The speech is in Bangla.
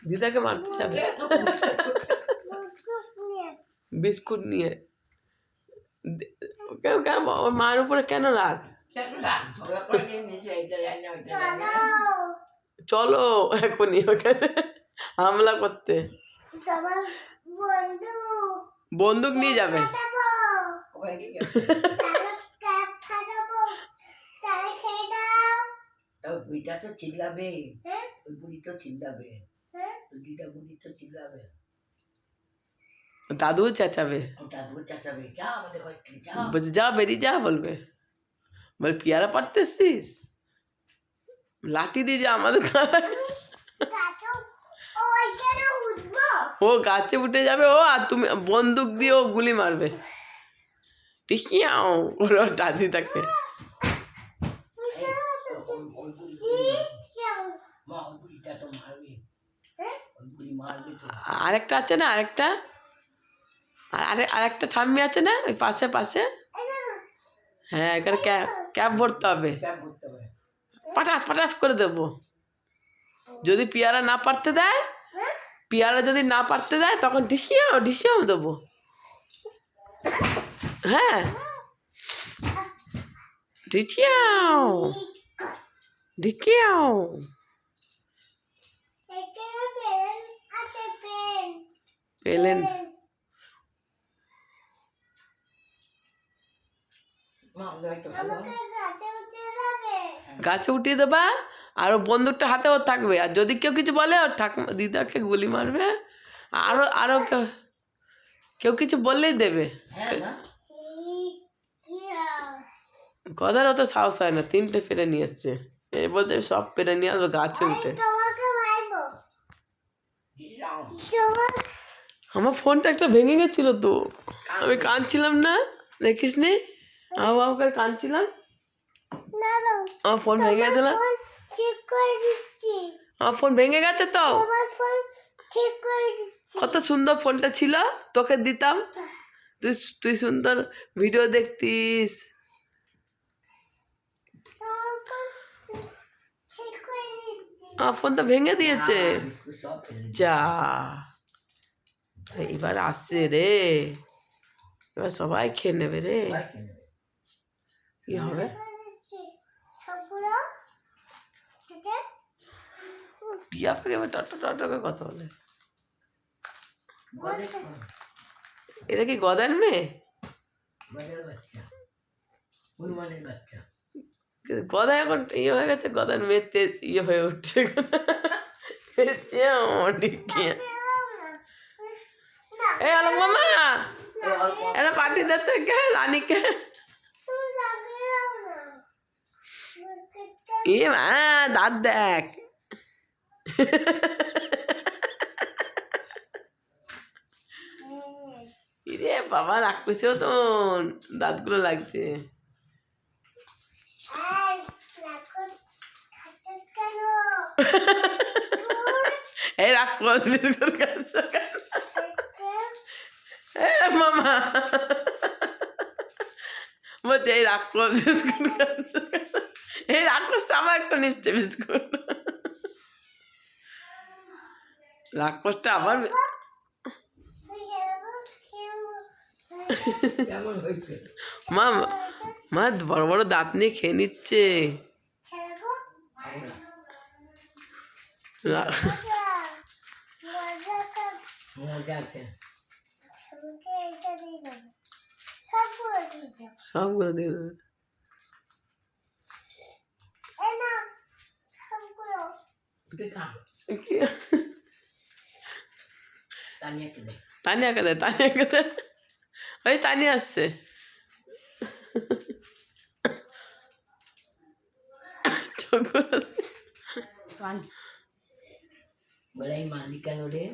দিদাকে মারতে যাবে বিস্কুট নিয়ে কেন কেন ওর মায়ের উপরে কেন রাগ চলো এখনই ওখানে হামলা করতে বন্দুক নিয়ে যাবে বুড়িটা তো চিল্লাবে ওই বুড়ি তো চিল্লাবে ওই দুইটা বুড়ি তো চিল্লাবে দাদু চেঁচাবে যা আমাদের ঘর থেকে যা বলছে যা বেরিয়ে যা বলবে বলে পেয়ারা পারতেছিস লাঠি দিয়ে যা আমাদের ও গাছে উঠে যাবে ও আর তুমি বন্দুক দিয়ে ও গুলি মারবে টিকিয়াও ওর দাদি তাকে আরেকটা আছে না আরেকটা ঠাম্মি আছে না ওই পাশে পাশে হ্যাঁ এখানে ক্যাব ভরতে হবে পাটাস পাটাস করে দেবো যদি পেয়ারা না পারতে দেয় যদি না পারতে দেয় তখন ঢিসিয়াও দেবো হ্যাঁ ঢিকিয়াও পেলেন গাছে উঠিয়ে দেবা আর ও বন্দুকটা হাতে ওর থাকবে আর যদি কেউ কিছু বলে ওর ঠাকুমা দিদাকে গুলি মারবে আরো কেউ কিছু বললেই দেবে কথার অত সাহস হয় না 3টে পেরে নিয়ে এসছে এই বলছে সব পেরে নিয়ে আসবো গাছে উঠে আমার ফোনটা একটা ভেঙে গেছিল তো আমি কাঁদছিলাম না দেখিস নি আমাকে কাঁদছিলাম আমার ফোন ভেঙে গেছে না আমার ফোন ভেঙে গেছে তো কত সুন্দর ফোনটা ছিল তোকে দিতাম তুই সুন্দর ভিডিও দেখতিস আমার ফোন তো ভেঙে দিয়েছে যা এবার আসছে রে এবার সবাই খেয়ে নেবে রে কি হবে টিয়া পাখি এবার টটকে কথা বলে এটা কি গদার মেয়ে গদা এখন ইয়ে হয়ে গেছে গদার মেয়ে ইয়ে হয়ে উঠছে এই আলো মামা এরা পার্টি দিতে কে রানীকে এ মা দাঁত দেখ রে বাবা রাগ করছেও তো দাঁতগুলো লাগছে এই রাগ করছ বিস্কুট খাচ্ছ মামা বলছে এই রাগ করছ বিস্কুট খাচ্ছ এই রাক্ষসটা আমার একটা নিচ্ছে বিস্কুট রাক্ষসটা আবার মা বড় বড় দাঁত নিয়ে খেয়ে নিচ্ছে সবগুলো দিয়ে দেবে তানিয়াকে দে ওই তানিয়া আসছে বলে মালিকানো রে